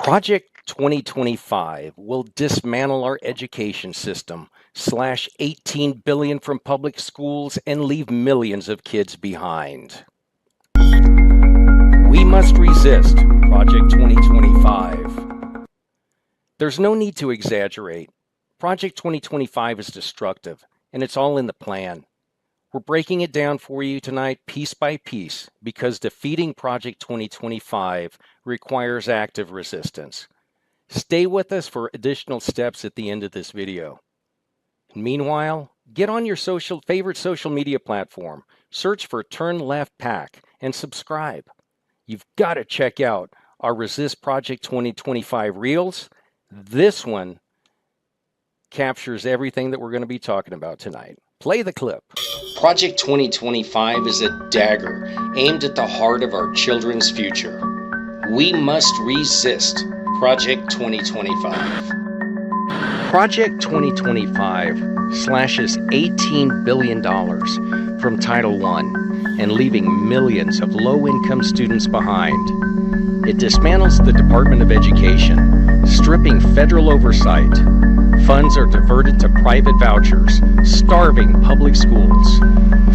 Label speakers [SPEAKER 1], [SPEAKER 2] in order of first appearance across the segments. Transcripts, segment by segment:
[SPEAKER 1] Project 2025 will dismantle our education system, slash 18 billion from public schools, and leave millions of kids behind. We must resist Project 2025. There's no need to exaggerate. Project 2025 is destructive, and it's all in the plan. We're breaking it down for you tonight piece by piece because defeating Project 2025 requires active resistance. Stay with us for additional steps at the end of this video. And meanwhile, get on your favorite social media platform, search for Turn Left PAC, and subscribe. You've got to check out our Resist Project 2025 Reels. This one captures everything that we're going to be talking about tonight. Play the clip.
[SPEAKER 2] Project 2025 is a dagger aimed at the heart of our children's future. We must resist Project 2025.
[SPEAKER 1] Project 2025 slashes $18 billion from Title I and leaving millions of low-income students behind. It dismantles the Department of Education, stripping federal oversight. Funds are diverted to private vouchers, starving public schools.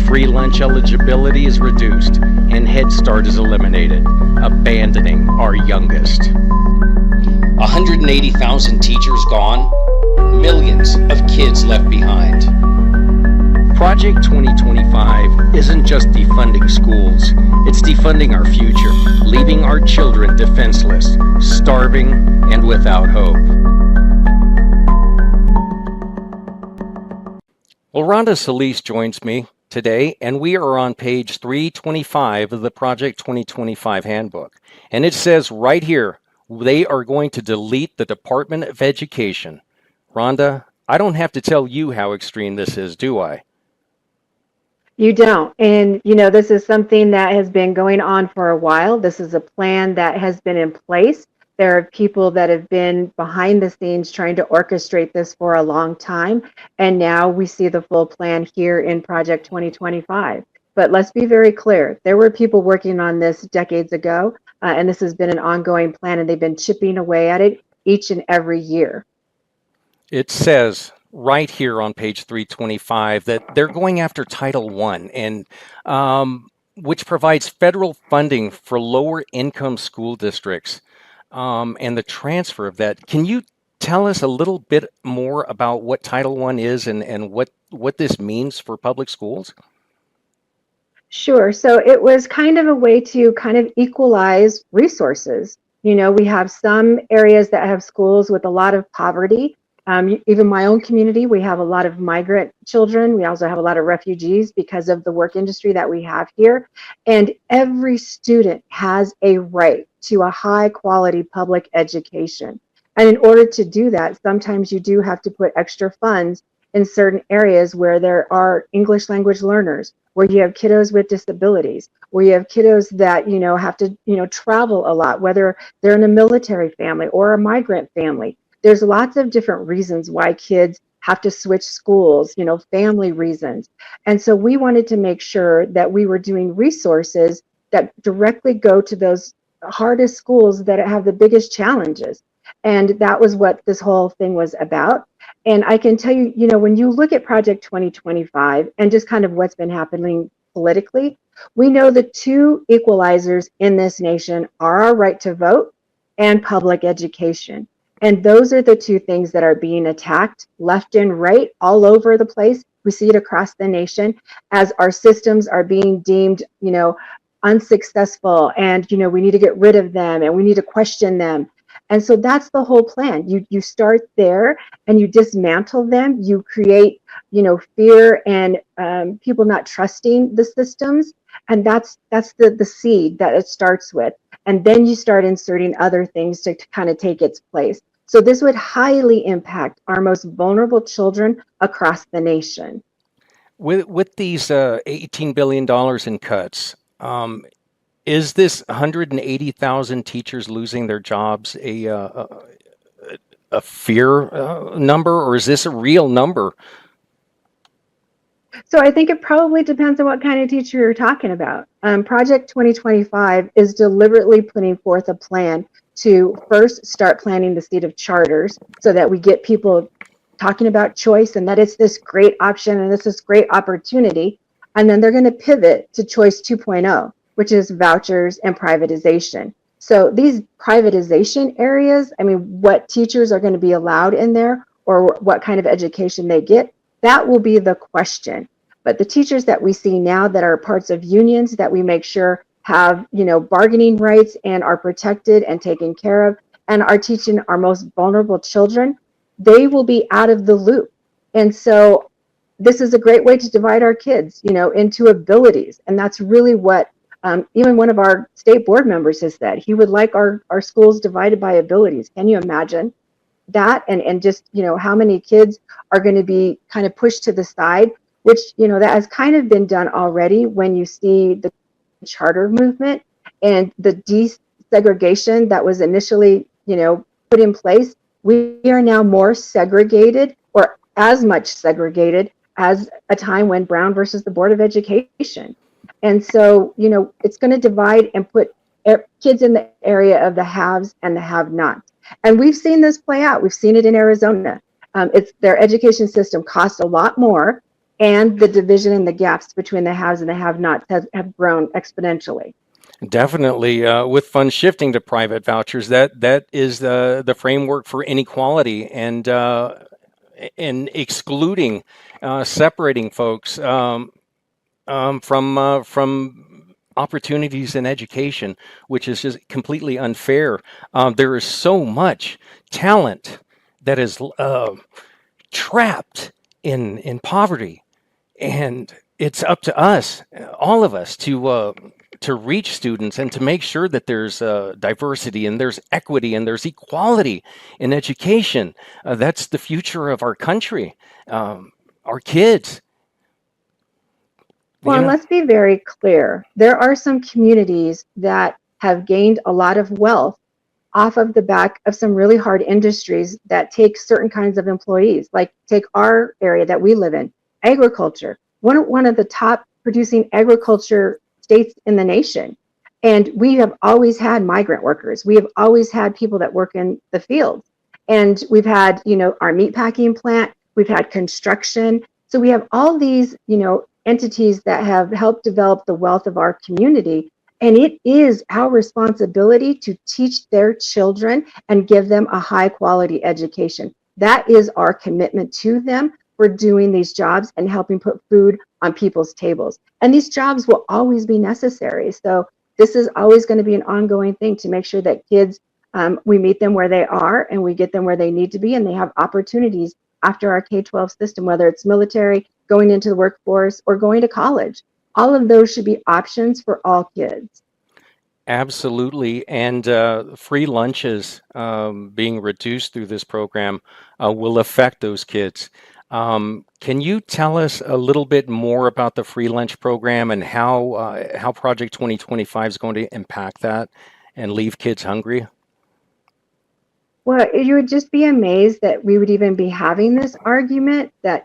[SPEAKER 1] Free lunch eligibility is reduced, and Head Start is eliminated, abandoning our youngest.
[SPEAKER 2] 180,000 teachers gone, millions of kids left behind.
[SPEAKER 1] Project 2025 isn't just defunding schools, it's defunding our future, leaving our children defenseless, starving, and without hope. Well, Rhonda Solis joins me today, and we are on page 325 of the Project 2025 handbook. And it says right here, they are going to delete the Department of Education. Rhonda, I don't have to tell you how extreme this is, do I?
[SPEAKER 3] You don't. And, this is something that has been going on for a while. This is a plan that has been in place. There are people that have been behind the scenes trying to orchestrate this for a long time. And now we see the full plan here in Project 2025. But let's be very clear. There were people working on this decades ago, and this has been an ongoing plan, and they've been chipping away at it each and every year.
[SPEAKER 1] It says right here on page 325 that they're going after Title I, and which provides federal funding for lower income school districts. And the transfer of that. Can you tell us a little bit more about what Title I is and what this means for public schools?
[SPEAKER 3] Sure. So it was kind of a way to kind of equalize resources. We have some areas that have schools with a lot of poverty. Even my own community, we have a lot of migrant children. We also have a lot of refugees because of the work industry that we have here. And every student has a right to a high quality public education. And in order to do that, sometimes you do have to put extra funds in certain areas where there are English language learners, where you have kiddos with disabilities, where you have kiddos that, have to, travel a lot, whether they're in a military family or a migrant family. There's lots of different reasons why kids have to switch schools, family reasons. And so we wanted to make sure that we were doing resources that directly go to those hardest schools that have the biggest challenges. And that was what this whole thing was about. And I can tell you, when you look at Project 2025 and just kind of what's been happening politically, we know the two equalizers in this nation are our right to vote and public education. And those are the two things that are being attacked left and right all over the place. We see it across the nation as our systems are being deemed, unsuccessful, and we need to get rid of them and we need to question them. And so that's the whole plan. You start there and you dismantle them. You create, fear and people not trusting the systems. And that's the seed that it starts with. And then you start inserting other things to kind of take its place. So this would highly impact our most vulnerable children across the nation.
[SPEAKER 1] With these $18 billion in cuts, is this 180,000 teachers losing their jobs a fear number, or is this a real number?
[SPEAKER 3] So I think it probably depends on what kind of teacher you're talking about. Project 2025 is deliberately putting forth a plan to first start planting the seed of charters so that we get people talking about choice and that it's this great option and it's this great opportunity. And then they're going to pivot to choice 2.0, which is vouchers and privatization. So these privatization areas, I mean, what teachers are going to be allowed in there or what kind of education they get, that will be the question. But the teachers that we see now that are parts of unions that we make sure have, bargaining rights and are protected and taken care of and are teaching our most vulnerable children, they will be out of the loop. And so this is a great way to divide our kids, into abilities. And that's really what even one of our state board members has said. He would like our schools divided by abilities. Can you imagine that? And just, how many kids are going to be kind of pushed to the side, which, that has kind of been done already when you see the charter movement and the desegregation that was initially, put in place. We are now more segregated or as much segregated as a time when Brown versus the Board of Education. And so, it's going to divide and put kids in the area of the haves and the have-nots. And we've seen this play out. We've seen it in Arizona. It's their education system costs a lot more, and the division and the gaps between the haves and the have-nots have grown exponentially.
[SPEAKER 1] Definitely, with funds shifting to private vouchers, that is the framework for inequality and excluding, separating folks from opportunities in education, which is just completely unfair. There is so much talent that is trapped in poverty, and it's up to us, all of us, to reach students and to make sure that there's diversity and there's equity and there's equality in education. That's the future of our country, our kids.
[SPEAKER 3] Well, and let's be very clear. There are some communities that have gained a lot of wealth off of the back of some really hard industries that take certain kinds of employees. Like take our area that we live in, agriculture. One of the top producing agriculture states in the nation. And we have always had migrant workers. We have always had people that work in the fields. And we've had, our meatpacking plant, we've had construction. So we have all these, entities that have helped develop the wealth of our community. And it is our responsibility to teach their children and give them a high quality education. That is our commitment to them for doing these jobs and helping put food on people's tables. And these jobs will always be necessary. So this is always going to be an ongoing thing to make sure that kids, we meet them where they are and we get them where they need to be and they have opportunities after our K-12 system, whether it's military, going into the workforce, or going to college. All of those should be options for all kids.
[SPEAKER 1] Absolutely. And free lunches being reduced through this program will affect those kids. Can you tell us a little bit more about the free lunch program and how Project 2025 is going to impact that and leave kids hungry?
[SPEAKER 3] Well, you would just be amazed that we would even be having this argument that,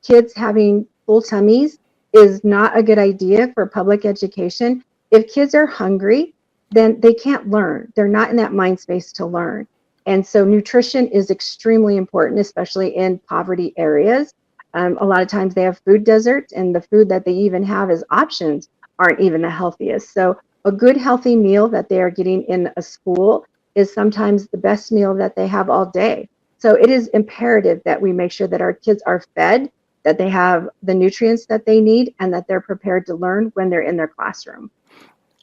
[SPEAKER 3] kids having full tummies is not a good idea for public education. If kids are hungry, then they can't learn. They're not in that mind space to learn. And so nutrition is extremely important, especially in poverty areas. A lot of times they have food deserts, and the food that they even have as options aren't even the healthiest. So a good healthy meal that they are getting in a school is sometimes the best meal that they have all day. So it is imperative that we make sure that our kids are fed, that they have the nutrients that they need, and that they're prepared to learn when they're in their classroom.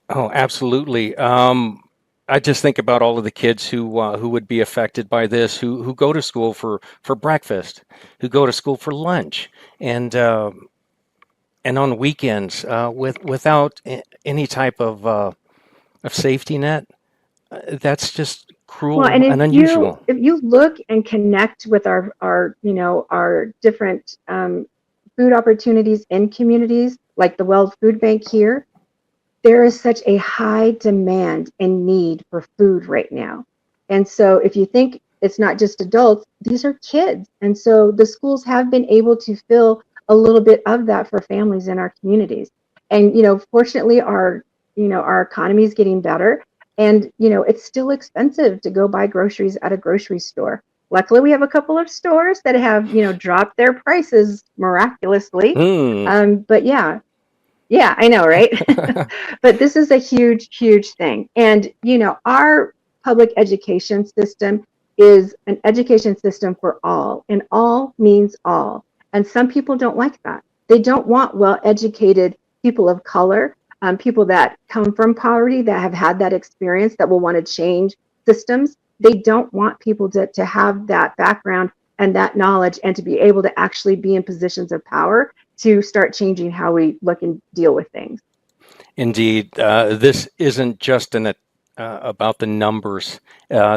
[SPEAKER 1] Oh, absolutely. I just think about all of the kids who would be affected by this, who go to school for breakfast, who go to school for lunch, and on weekends without any type of safety net. That's just
[SPEAKER 3] Well,
[SPEAKER 1] cruel
[SPEAKER 3] and
[SPEAKER 1] and
[SPEAKER 3] you
[SPEAKER 1] unusual.
[SPEAKER 3] if you look and connect with our different food opportunities in communities like the World Food Bank here, there is such a high demand and need for food right now. And so if you think it's not just adults, these are kids. And so the schools have been able to fill a little bit of that for families in our communities. And fortunately our economy is getting better. And, it's still expensive to go buy groceries at a grocery store. Luckily, we have a couple of stores that have, dropped their prices miraculously. But yeah, I know, right? But this is a huge, huge thing. And, our public education system is an education system for all, and all means all. And some people don't like that. They don't want well-educated people of color, people that come from poverty, that have had that experience, that will want to change systems. They don't want people to have that background and that knowledge and to be able to actually be in positions of power to start changing how we look and deal with things.
[SPEAKER 1] Indeed, this isn't just about the numbers.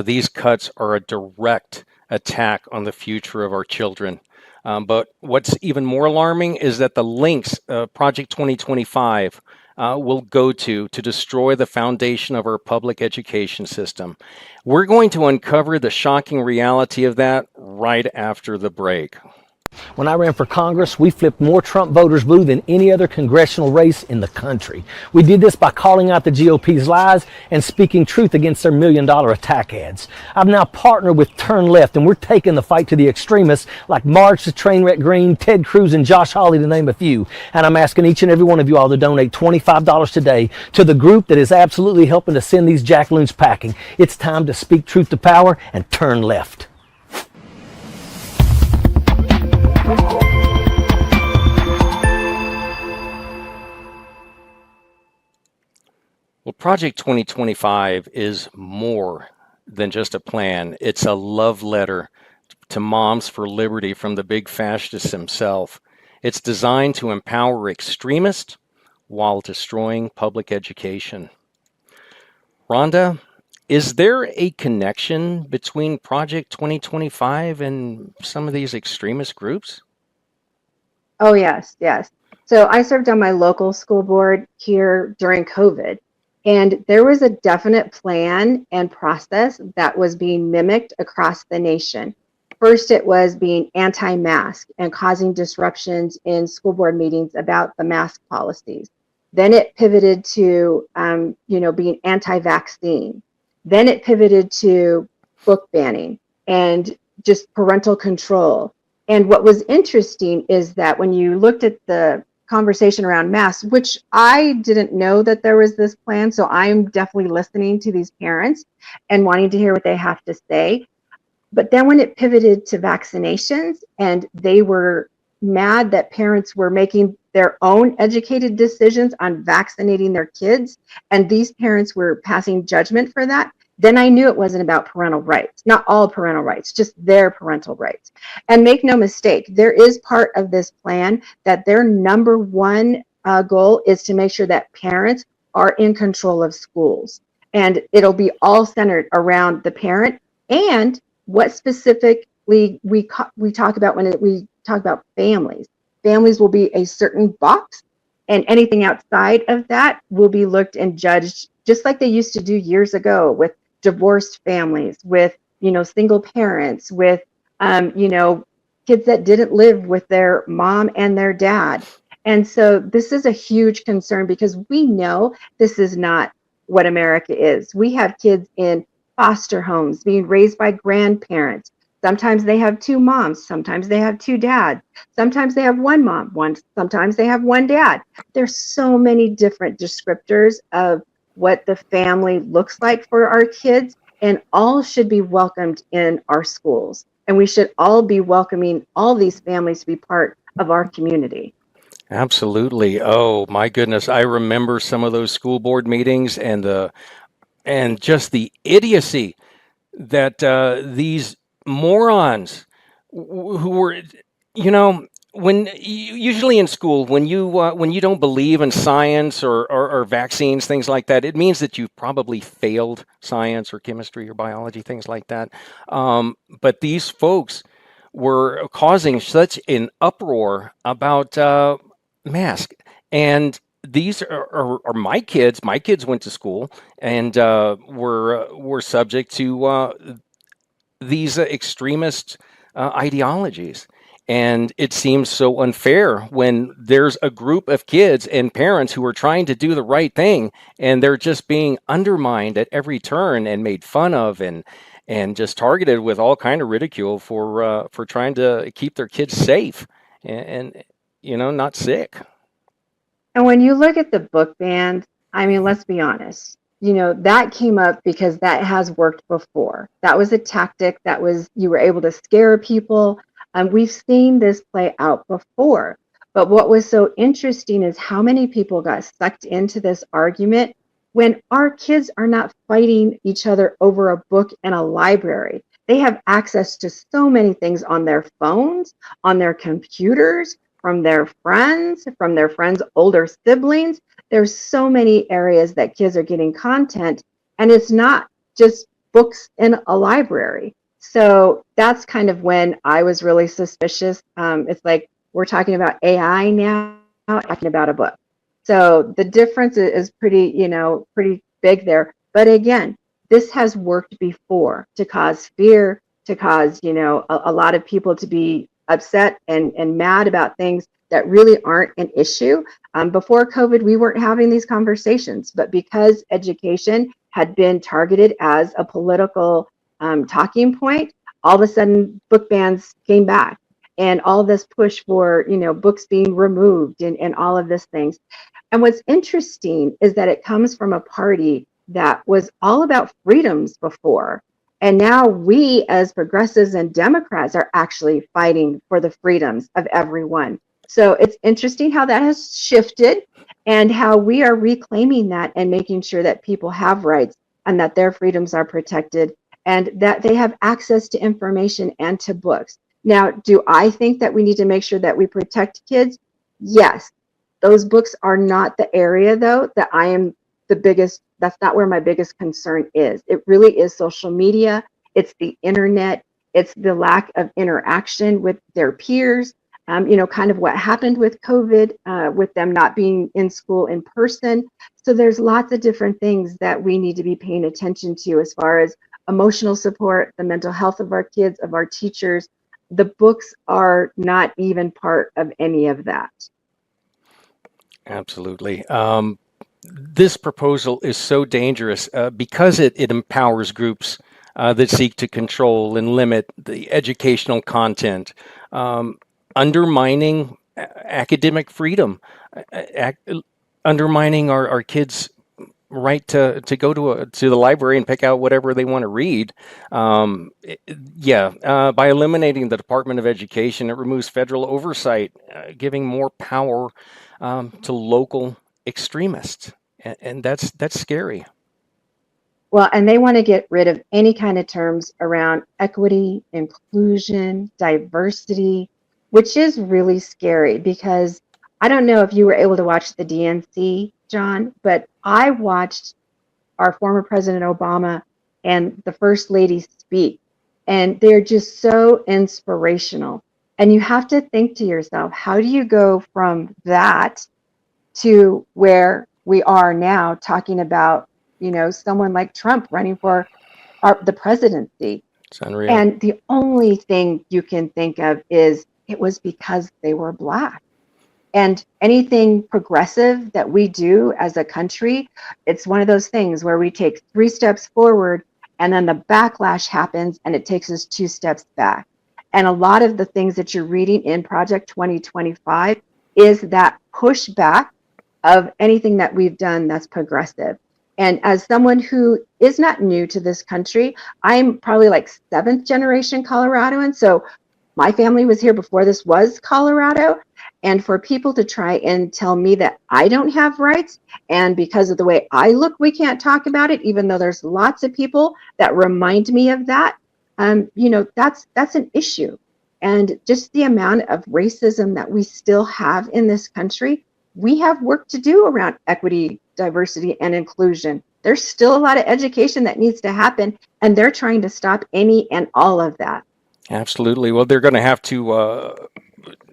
[SPEAKER 1] These cuts are a direct attack on the future of our children. But what's even more alarming is that the links Project 2025 will go to destroy the foundation of our public education system. We're going to uncover the shocking reality of that right after the break.
[SPEAKER 4] When I ran for Congress, we flipped more Trump voters blue than any other congressional race in the country. We did this by calling out the GOP's lies and speaking truth against their $1 million attack ads. I've now partnered with Turn Left, and we're taking the fight to the extremists like Marge the Trainwreck Green, Ted Cruz, and Josh Hawley, to name a few. And I'm asking each and every one of you all to donate $25 today to the group that is absolutely helping to send these jackaloons packing. It's time to speak truth to power and turn left.
[SPEAKER 1] Well, Project 2025 is more than just a plan. It's a love letter to Moms for Liberty from the big fascist himself. It's designed to empower extremists while destroying public education. Rhonda, is there a connection between Project 2025 and some of these extremist groups?
[SPEAKER 3] Oh, yes, yes. So I served on my local school board here during COVID, and there was a definite plan and process that was being mimicked across the nation. First, it was being anti-mask and causing disruptions in school board meetings about the mask policies. Then it pivoted to, being anti-vaccine. Then it pivoted to book banning and just parental control. And what was interesting is that when you looked at the conversation around masks, which I didn't know that there was this plan, so I'm definitely listening to these parents and wanting to hear what they have to say. But then when it pivoted to vaccinations, and they were mad that parents were making their own educated decisions on vaccinating their kids, and these parents were passing judgment for that, then I knew it wasn't about parental rights, not all parental rights, just their parental rights. And make no mistake, there is part of this plan that their number one goal is to make sure that parents are in control of schools. And it'll be all centered around the parent and what specifically we talk about when we talk about families. Families will be a certain box, and anything outside of that will be looked and judged just like they used to do years ago with divorced families, with single parents, with kids that didn't live with their mom and their dad. And so this is a huge concern because we know this is not what America is. We have kids in foster homes being raised by grandparents. Sometimes they have two moms, sometimes they have two dads, sometimes they have one mom, sometimes they have one dad. There's so many different descriptors of what the family looks like for our kids, and all should be welcomed in our schools. And we should all be welcoming all these families to be part of our community.
[SPEAKER 1] Absolutely. Oh my goodness, I remember some of those school board meetings and just the idiocy that these morons who were, when usually in school, when you don't believe in science or vaccines, things like that, it means that you've probably failed science or chemistry or biology, things like that. But these folks were causing such an uproar about masks, and these are my kids. My kids went to school and were subject to these extremist ideologies. And it seems so unfair when there's a group of kids and parents who are trying to do the right thing, and they're just being undermined at every turn and made fun of, and just targeted with all kind of ridicule for trying to keep their kids safe and not sick.
[SPEAKER 3] And when you look at the book ban, I mean, let's be honest. That came up because that has worked before. That was a tactic that was, you were able to scare people. We've seen this play out before. But what was so interesting is how many people got sucked into this argument when our kids are not fighting each other over a book in a library. They have access to so many things on their phones, on their computers, from their friends' older siblings. There's so many areas that kids are getting content, and it's not just books in a library. So that's kind of when I was really suspicious. It's like we're talking about AI now, talking about a book. So the difference is pretty, pretty big there. But again, this has worked before to cause fear, to cause, a lot of people to be upset and mad about things that really aren't an issue. Before COVID, we weren't having these conversations, but because education had been targeted as a political talking point, all of a sudden book bans came back, and all this push for books being removed and all of these things. And what's interesting is that it comes from a party that was all about freedoms before. And now we, as progressives and Democrats, are actually fighting for the freedoms of everyone. So it's interesting how that has shifted and how we are reclaiming that and making sure that people have rights and that their freedoms are protected and that they have access to information and to books. Now, do I think that we need to make sure that we protect kids? Yes. Those books are not the area, though, that I am the biggest, that's not where my biggest concern is. It really is social media, it's the internet, it's the lack of interaction with their peers. Kind of what happened with COVID, with them not being in school in person. So there's lots of different things that we need to be paying attention to as far as emotional support, the mental health of our kids, of our teachers. The books are not even part of any of that.
[SPEAKER 1] Absolutely. This proposal is so dangerous because it empowers groups that seek to control and limit the educational content, undermining academic freedom, undermining our kids' right to go to the library and pick out whatever they want to read. By eliminating the Department of Education, it removes federal oversight, giving more power to local extremists, and that's scary.
[SPEAKER 3] Well, and they want to get rid of any kind of terms around equity, inclusion, diversity, which is really scary because I don't know if you were able to watch the DNC, John, but I watched our former President Obama and the First Lady speak, and they're just so inspirational. And you have to think to yourself, how do you go from that to where we are now talking about, someone like Trump running for the presidency?
[SPEAKER 1] It's unreal.
[SPEAKER 3] And the only thing you can think of is it was because they were Black. And anything progressive that we do as a country, it's one of those things where we take 3 steps forward and then the backlash happens and it takes us 2 steps back. And a lot of the things that you're reading in Project 2025 is that pushback of anything that we've done that's progressive. And as someone who is not new to this country, I'm probably like 7th generation Coloradoan. So my family was here before this was Colorado. And for people to try and tell me that I don't have rights, and because of the way I look, we can't talk about it, even though there's lots of people that remind me of that, that's an issue. And just the amount of racism that we still have in this country, we have work to do around equity, diversity, and inclusion. There's still a lot of education that needs to happen, and they're trying to stop any and all of that.
[SPEAKER 1] Absolutely. Well, they're going to have to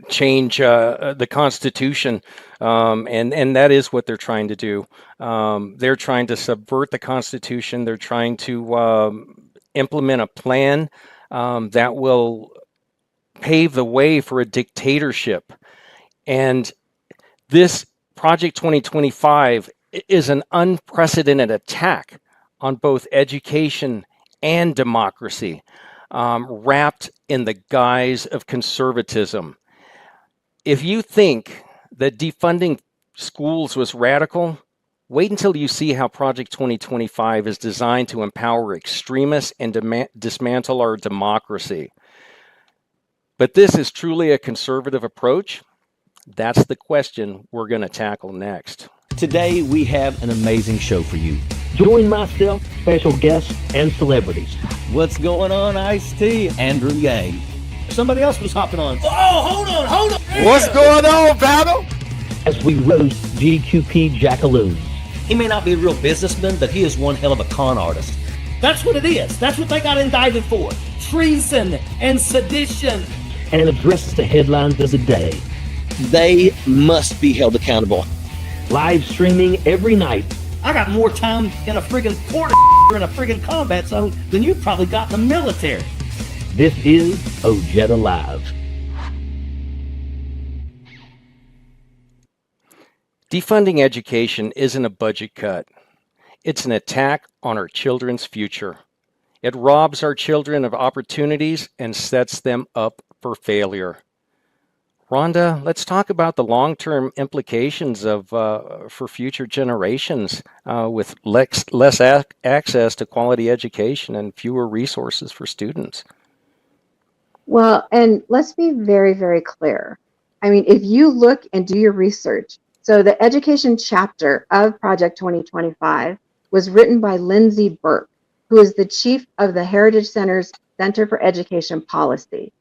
[SPEAKER 1] change the Constitution, and that is what they're trying to do. They're trying to subvert the Constitution. They're trying to implement a plan that will pave the way for a dictatorship. And this Project 2025 is an unprecedented attack on both education and democracy, wrapped in the guise of conservatism. If you think that defunding schools was radical, wait until you see how Project 2025 is designed to empower extremists and dismantle our democracy. But this is truly a conservative approach? That's the question we're going to tackle next.
[SPEAKER 4] Today, we have an amazing show for you. Join myself, special guests, and celebrities. What's going on, Ice-T? Andrew Yang. Somebody else was hopping on. Oh, hold on.
[SPEAKER 5] What's going on, battle?
[SPEAKER 4] As we roast GQP Jackaloons. He may not be a real businessman, but he is one hell of a con artist. That's what it is. That's what they got indicted for. Treason and sedition. And addresses the headlines of the day. They must be held accountable. Live streaming every night. I got more time in a friggin' court in a friggin' combat zone than you probably got in the military. This is Ojeda Live.
[SPEAKER 1] Defunding education isn't a budget cut. It's an attack on our children's future. It robs our children of opportunities and sets them up for failure. Rhonda, let's talk about the long-term implications of for future generations with less access to quality education and fewer resources for students.
[SPEAKER 3] Well, and let's be very, very clear. I mean, if you look and do your research, so the education chapter of Project 2025 was written by Lindsay Burke, who is the chief of the Heritage Center's Center for Education Policy.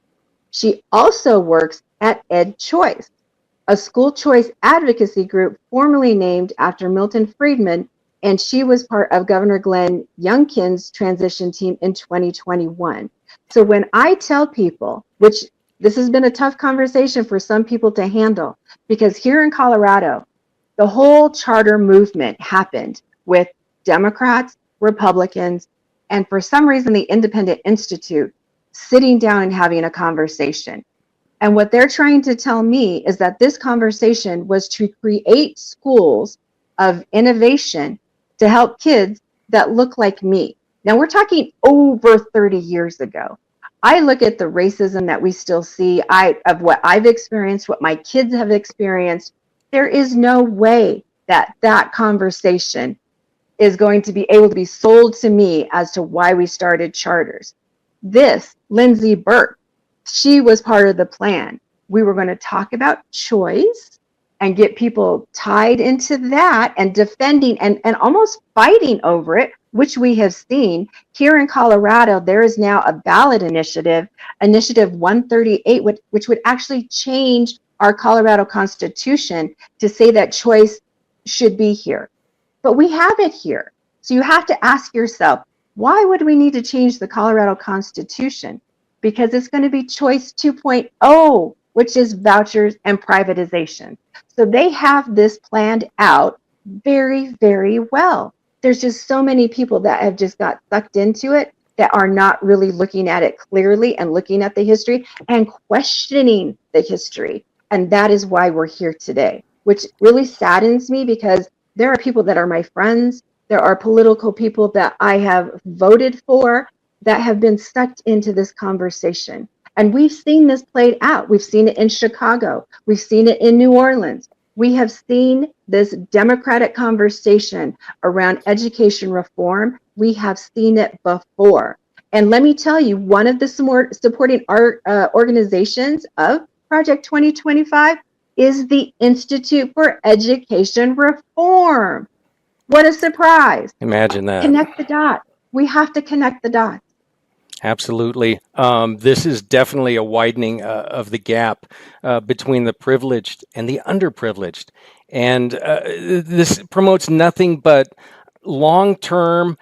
[SPEAKER 3] She also works at Ed Choice, a school choice advocacy group formerly named after Milton Friedman, and she was part of Governor Glenn Youngkin's transition team in 2021. So when I tell people, which this has been a tough conversation for some people to handle, because here in Colorado, the whole charter movement happened with Democrats, Republicans, and for some reason, the Independent Institute sitting down and having a conversation. And what they're trying to tell me is that this conversation was to create schools of innovation to help kids that look like me. Now we're talking over 30 years ago. I look at the racism that we still see, of what I've experienced, what my kids have experienced. There is no way that that conversation is going to be able to be sold to me as to why we started charters. This, Lindsay Burke, she was part of the plan. We were going to talk about choice and get people tied into that and defending and almost fighting over it, which we have seen. Here in Colorado, there is now a ballot initiative, Initiative 138, which would actually change our Colorado Constitution to say that choice should be here. But we have it here. So you have to ask yourself, why would we need to change the Colorado Constitution? Because it's going to be choice 2.0, which is vouchers and privatization. So they have this planned out very, very well. There's just so many people that have just got sucked into it that are not really looking at it clearly and looking at the history and questioning the history. And that is why we're here today, which really saddens me because there are people that are my friends. There are political people that I have voted for that have been sucked into this conversation. And we've seen this played out. We've seen it in Chicago. We've seen it in New Orleans. We have seen this democratic conversation around education reform. We have seen it before. And let me tell you, one of the supporting organizations of Project 2025 is the Institute for Education Reform. What a surprise.
[SPEAKER 1] Imagine that.
[SPEAKER 3] Connect the dots. We have to connect the dots.
[SPEAKER 1] Absolutely. This is definitely a widening of the gap between the privileged and the underprivileged. And this promotes nothing but long-term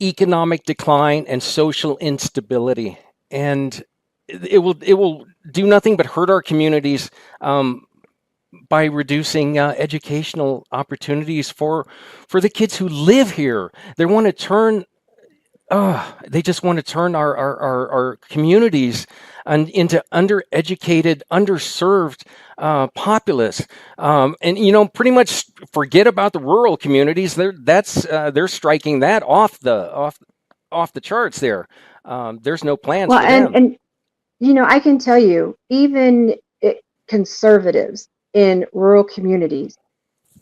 [SPEAKER 1] economic decline and social instability. And it will do nothing but hurt our communities by reducing educational opportunities for the kids who live here. They want to turn They just want to turn our communities into undereducated, underserved populace, and pretty much forget about the rural communities. They're striking that off the charts. There's no plans
[SPEAKER 3] Well,
[SPEAKER 1] for them.
[SPEAKER 3] and I can tell you, even conservatives in rural communities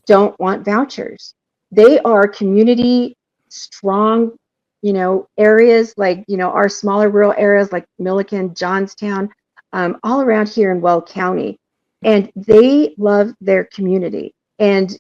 [SPEAKER 3] don't want vouchers. They are community strong, areas like, our smaller rural areas like Milliken, Johnstown, all around here in Weld County. And they love their community. And,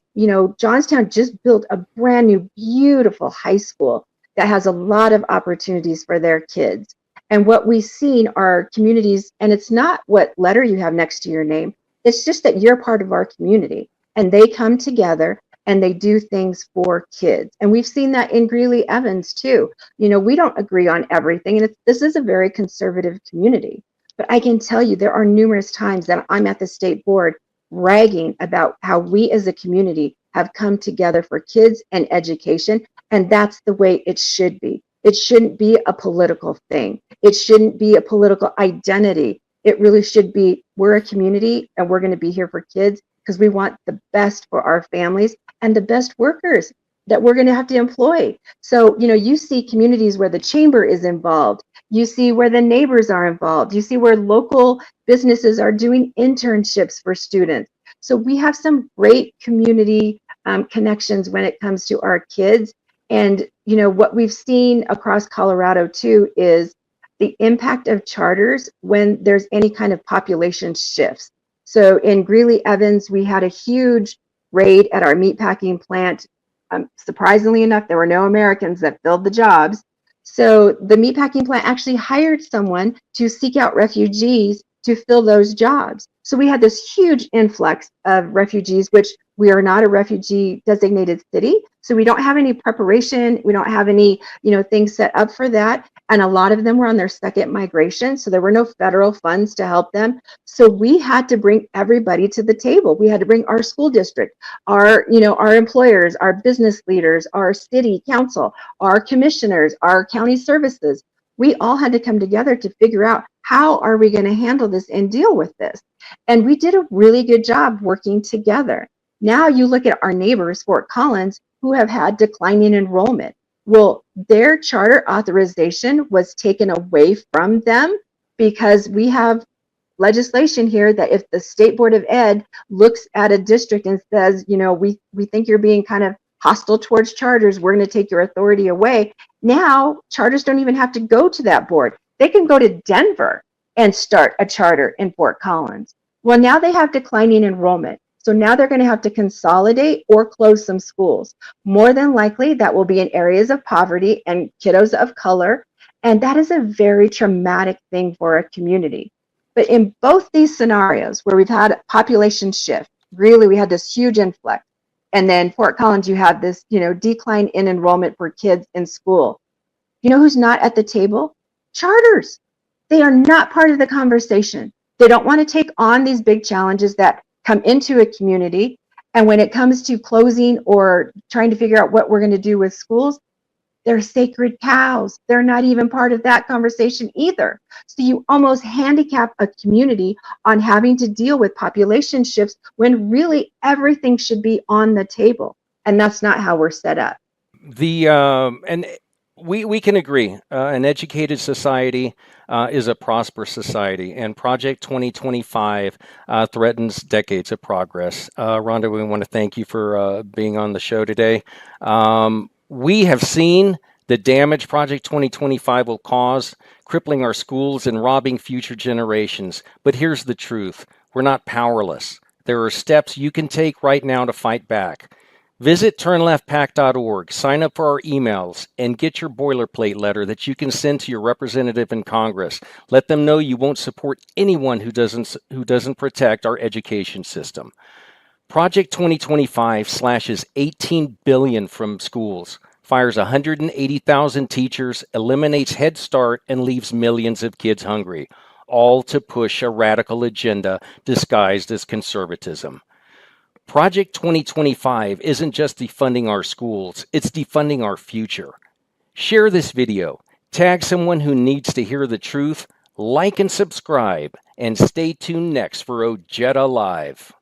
[SPEAKER 3] Johnstown just built a brand new, beautiful high school that has a lot of opportunities for their kids. And what we've seen are communities, and it's not what letter you have next to your name, it's just that you're part of our community and they come together and they do things for kids. And we've seen that in Greeley Evans too. We don't agree on everything, and this is a very conservative community. But I can tell you there are numerous times that I'm at the state board bragging about how we as a community have come together for kids and education, and that's the way it should be. It shouldn't be a political thing. It shouldn't be a political identity. It really should be, we're a community and we're going to be here for kids because we want the best for our families and the best workers that we're going to have to employ. So, you see communities where the chamber is involved. You see where the neighbors are involved. You see where local businesses are doing internships for students. So we have some great community connections when it comes to our kids. And, what we've seen across Colorado too is the impact of charters when there's any kind of population shifts. So in Greeley Evans, we had a huge raid at our meatpacking plant. Surprisingly enough, there were no Americans that filled the jobs. So the meatpacking plant actually hired someone to seek out refugees to fill those jobs. So we had this huge influx of refugees, which we are not a refugee designated city. So we don't have any preparation. We don't have any, things set up for that. And a lot of them were on their second migration. So there were no federal funds to help them. So we had to bring everybody to the table. We had to bring our school district, our employers, our business leaders, our city council, our commissioners, our county services. We all had to come together to figure out how are we going to handle this and deal with this. And we did a really good job working together. Now you look at our neighbors, Fort Collins, who have had declining enrollment. Well, their charter authorization was taken away from them because we have legislation here that if the State Board of Ed looks at a district and says, we think you're being kind of hostile towards charters, we're going to take your authority away. Now, charters don't even have to go to that board. They can go to Denver and start a charter in Fort Collins. Well, now they have declining enrollment. So now they're going to have to consolidate or close some schools. More than likely, that will be in areas of poverty and kiddos of color. And that is a very traumatic thing for a community. But in both these scenarios where we've had a population shift, really we had this huge influx. And then Fort Collins, you have this, decline in enrollment for kids in school. You know who's not at the table? Charters. They are not part of the conversation. They don't want to take on these big challenges that come into a community. And when it comes to closing or trying to figure out what we're going to do with schools, they're sacred cows. They're not even part of that conversation either. So you almost handicap a community on having to deal with population shifts when really everything should be on the table. And that's not how we're set up.
[SPEAKER 1] And we can agree. An educated society is a prosperous society, and Project 2025 threatens decades of progress. Rhonda, we want to thank you for being on the show today. We have seen the damage Project 2025 will cause, crippling our schools and robbing future generations. But here's the truth. We're not powerless. There are steps you can take right now to fight back. Visit turnleftpac.org, sign up for our emails, and get your boilerplate letter that you can send to your representative in Congress. Let them know you won't support anyone who doesn't protect our education system. Project 2025 slashes $18 billion from schools, fires 180,000 teachers, eliminates Head Start, and leaves millions of kids hungry, all to push a radical agenda disguised as conservatism. Project 2025 isn't just defunding our schools, it's defunding our future. Share this video, tag someone who needs to hear the truth, like and subscribe, and stay tuned next for Ojeda Live.